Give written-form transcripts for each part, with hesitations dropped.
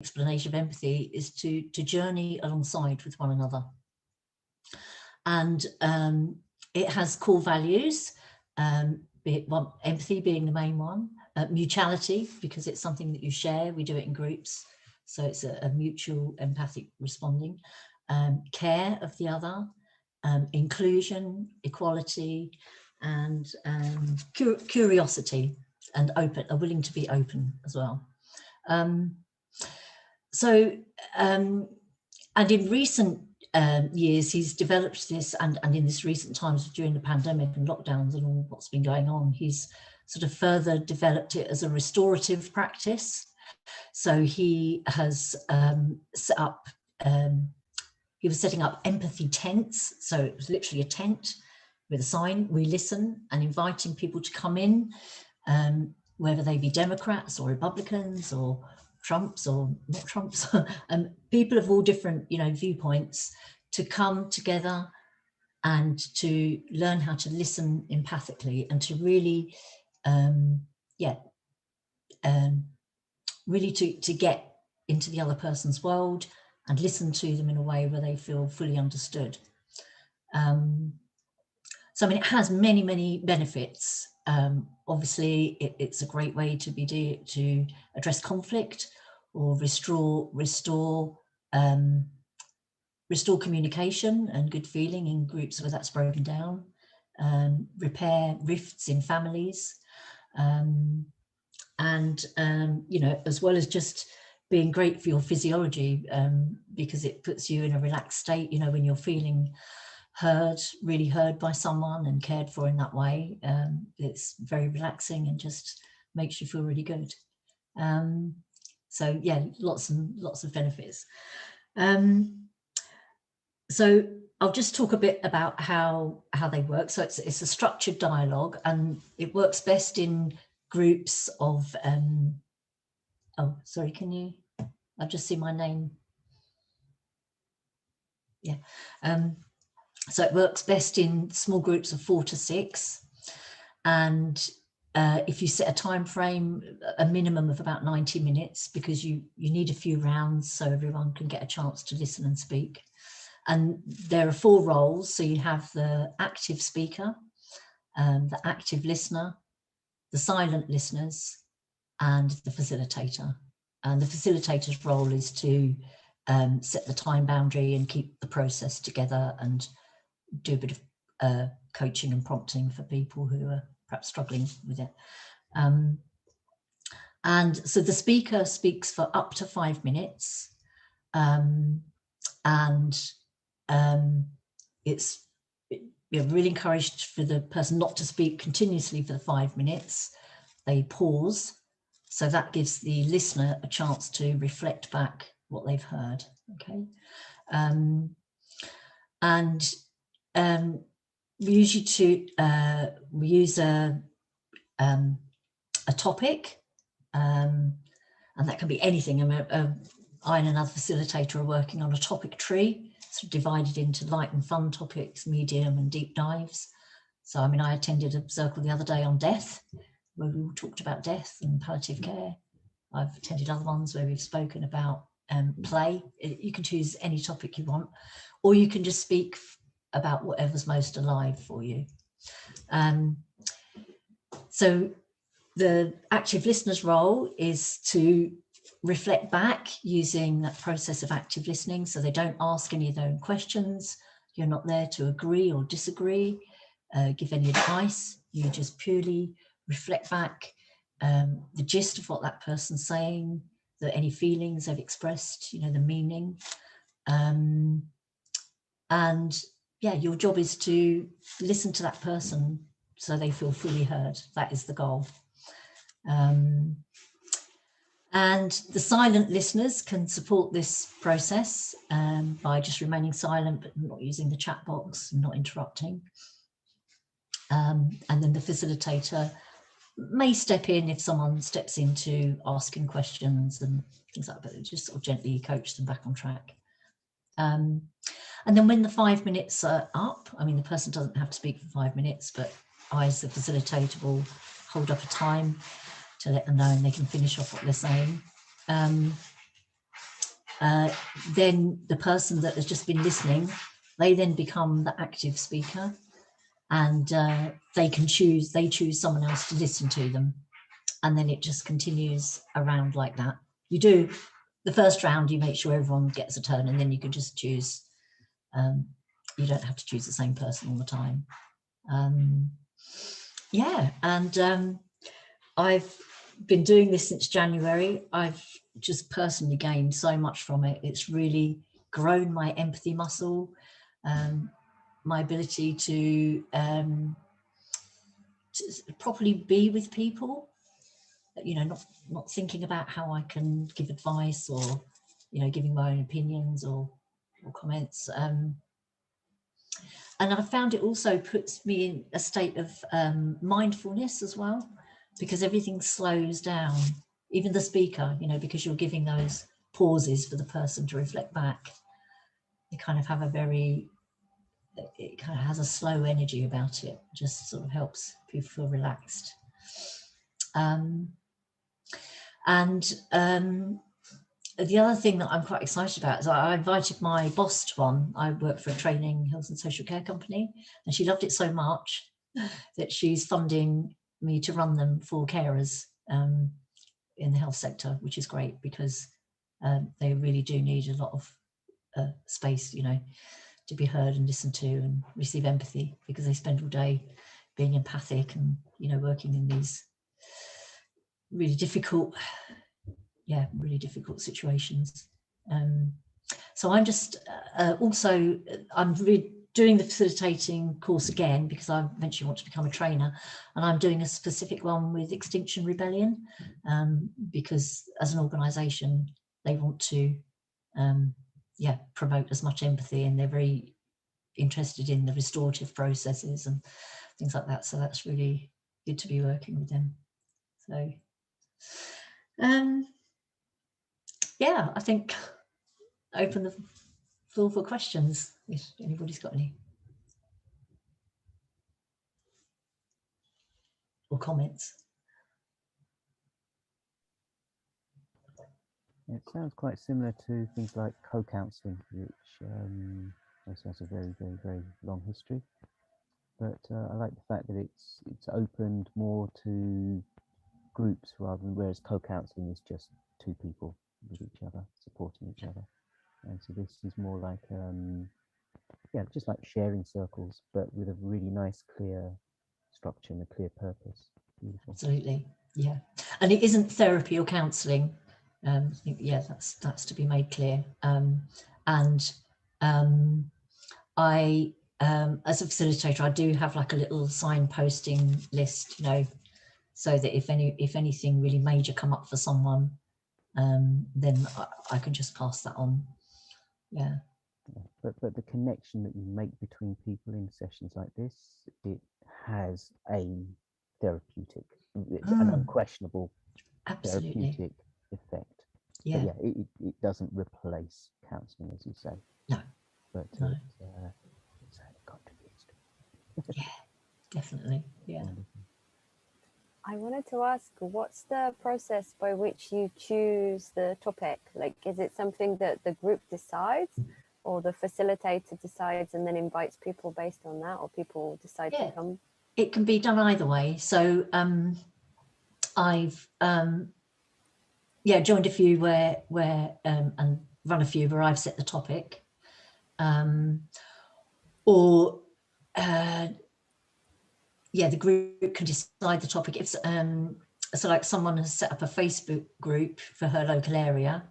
explanation of empathy is to journey alongside with one another. And it has core values, empathy being the main one, mutuality, because it's something that you share, we do it in groups, so it's a mutual empathic responding, care of the other, inclusion, equality, and curiosity, and willing to be open as well. And in recent years, he's developed this, and in this recent times during the pandemic and lockdowns and all what's been going on, he's sort of further developed it as a restorative practice. So he has set up, he was setting up empathy tents. So it was literally a tent with a sign, "We listen," and inviting people to come in, whether they be Democrats or Republicans or Trumps or not Trumps, people of all different, viewpoints, to come together and to learn how to listen empathically and to really, really to get into the other person's world and listen to them in a way where they feel fully understood. So, I mean, it has many, many benefits. Obviously, it's a great way to address conflict or restore communication and good feeling in groups where that's broken down, repair rifts in families, and as well as just being great for your physiology, because it puts you in a relaxed state, when you're feeling really heard by someone and cared for in that way. It's very relaxing and just makes you feel really good. So yeah, lots and lots of benefits. So I'll just talk a bit about how they work. So it's a structured dialogue, and it works best in groups of, oh, sorry, can you, I've just seen my name. Yeah. So it works best in small groups of 4 to 6. And if you set a time frame, a minimum of about 90 minutes, because you need a few rounds so everyone can get a chance to listen and speak. And there are 4 roles. So you have the active speaker, the active listener, the silent listeners, and the facilitator. And the facilitator's role is to set the time boundary and keep the process together and do a bit of coaching and prompting for people who are perhaps struggling with it. And so the speaker speaks for up to 5 minutes, and it's really encouraged for the person not to speak continuously for the 5 minutes. They pause, so that gives the listener a chance to reflect back what they've heard. Okay, we usually we use a topic, and that can be anything. I and another facilitator are working on a topic tree, sort of divided into light and fun topics, medium and deep dives. So, I mean, I attended a circle the other day on death, where we talked about death and palliative care. I've attended other ones where we've spoken about play. You can choose any topic you want, or you can just speak about whatever's most alive for you. So the active listener's role is to reflect back using that process of active listening. So they don't ask any of their own questions. You're not there to agree or disagree, give any advice. You just purely reflect back the gist of what that person's saying, any feelings they've expressed, the meaning. And yeah, your job is to listen to that person so they feel fully heard. That is the goal. And the silent listeners can support this process by just remaining silent, but not using the chat box and not interrupting. And then the facilitator may step in if someone steps into asking questions and things like that, but just sort of gently coach them back on track. And then when the 5 minutes are up, I mean, the person doesn't have to speak for 5 minutes, but I, as the facilitator, will hold up a time to let them know and they can finish off what they're saying. And then the person that has just been listening, they then become the active speaker, and they choose someone else to listen to them. And then it just continues around like that. You do the first round, you make sure everyone gets a turn, and then you can just choose. You don't have to choose the same person all the time. Yeah, and I've been doing this since January. I've just personally gained so much from it. It's really grown my empathy muscle, my ability to properly be with people, you know, not thinking about how I can give advice, or, you know, giving my own opinions or comments. And I found it also puts me in a state of mindfulness as well, because everything slows down, even the speaker, you know, because you're giving those pauses for the person to reflect back. You kind of have it kind of has a slow energy about it, just sort of helps people feel relaxed. The other thing that I'm quite excited about is I invited my boss to one. I work for a training health and social care company, and she loved it so much that she's funding me to run them for carers in the health sector, which is great, because they really do need a lot of space, you know, to be heard and listened to and receive empathy, because they spend all day being empathic and, you know, working in these really difficult situations. So I'm just also, I'm doing the facilitating course again, because I eventually want to become a trainer, and I'm doing a specific one with Extinction Rebellion, because as an organisation they want to promote as much empathy, and they're very interested in the restorative processes and things like that. So that's really good to be working with them. So yeah, I think open the floor for questions if anybody's got any, or comments. It sounds quite similar to things like co-counselling, which also has a very, very, very long history. But I like the fact that it's opened more to groups rather than, whereas co-counselling is just two people with each other, supporting each other. And so this is more like, just like sharing circles, but with a really nice, clear structure and a clear purpose. Beautiful. Absolutely, yeah. And it isn't therapy or counselling. That's to be made clear. I, as a facilitator, I do have like a little signposting list, you know, so that if anything really major come up for someone, then I can just pass that on. Yeah. But the connection that you make between people in sessions like this, it has a therapeutic, an unquestionable therapeutic effect. Yeah. But yeah, it doesn't replace counselling, as you say. No. But no. it certainly contributes to it. Yeah, definitely. Yeah. I wanted to ask, what's the process by which you choose the topic? Like, is it something that the group decides, or the facilitator decides and then invites people based on that, or people decide to come? It can be done either way. So I've joined a few where and run a few where I've set the topic, or the group can decide the topic. If so, like someone has set up a Facebook group for her local area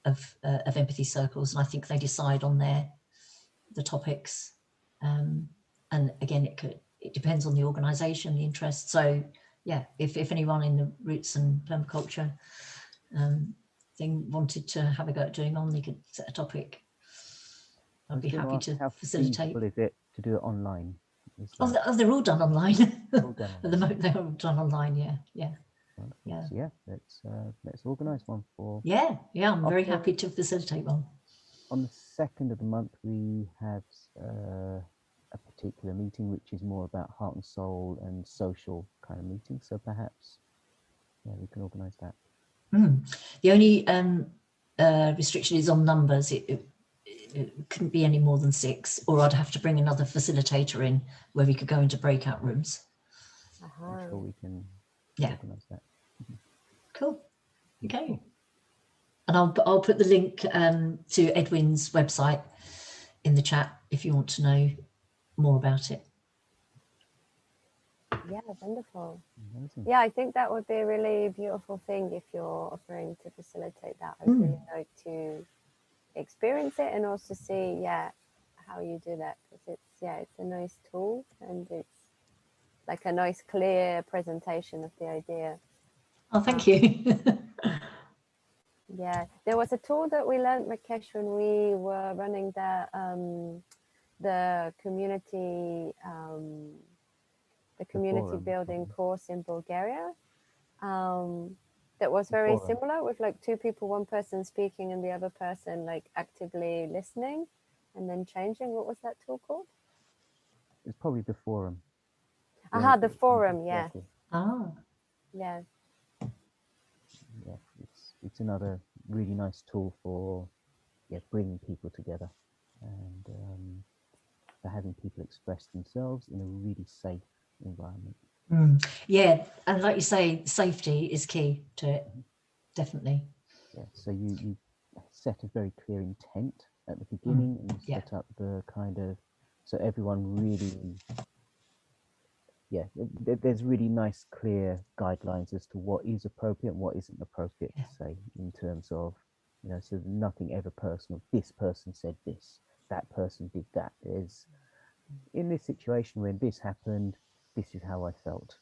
of empathy circles, and I think they decide on the topics. And again, it depends on the organisation, the interest. So yeah, if anyone in the roots and permaculture thing wanted to have a go at doing on, they could set a topic. I'd be happy to facilitate. How feasible is it to do it online? They're all done online. All done At the moment, they're all done online. Yeah. So let's organise one for. Yeah. I'm very happy to facilitate one. On the 2nd of the month, we have a particular meeting which is more about heart and soul and social kind of meeting. So perhaps, we can organise that. The only restriction is on numbers. It couldn't be any more than 6, or I'd have to bring another facilitator in where we could go into breakout rooms. I'm sure we can organise that. Cool. Okay. And I'll put the link to Edwin's website in the chat if you want to know more about it. Yeah, wonderful. Amazing. Yeah, I think that would be a really beautiful thing if you're offering to facilitate that. I'd really like to experience it and also see, how you do that, because it's a nice tool and it's like a nice clear presentation of the idea. Oh, thank you. Yeah, there was a tool that we learned, Rakesh, when we were running the community forum, building probably. course in Bulgaria. That was very similar, with like 2 people, one person speaking and the other person like actively listening and then changing. What was that tool called? It's probably the forum. The forum, yeah. Exactly. Ah. Yeah. Yeah, it's another really nice tool for bringing people together and for having people express themselves in a really safe environment. Yeah, and like you say, safety is key to it, definitely. Yeah, so you set a very clear intent at the beginning and you set up the kind of, so everyone really, there's really nice clear guidelines as to what is appropriate and what isn't appropriate to say, in terms of, so nothing ever personal. This person said this, that person did that. There's, in this situation when this happened, this is how I felt,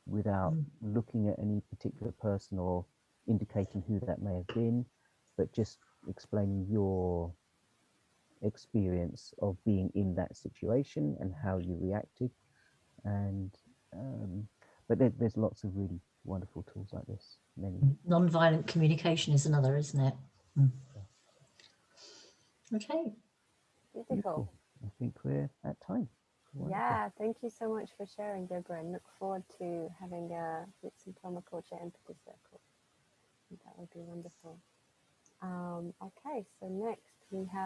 without looking at any particular person or indicating who that may have been, but just explaining your experience of being in that situation and how you reacted. And but there's lots of really wonderful tools like this. Many. Non-violent communication is another, isn't it? Okay. Beautiful. I think we're at time. Wonderful. Yeah, thank you so much for sharing, Deborah, and look forward to having a Roots and Permaculture Empathy Circle. That would be wonderful. Okay, so next we have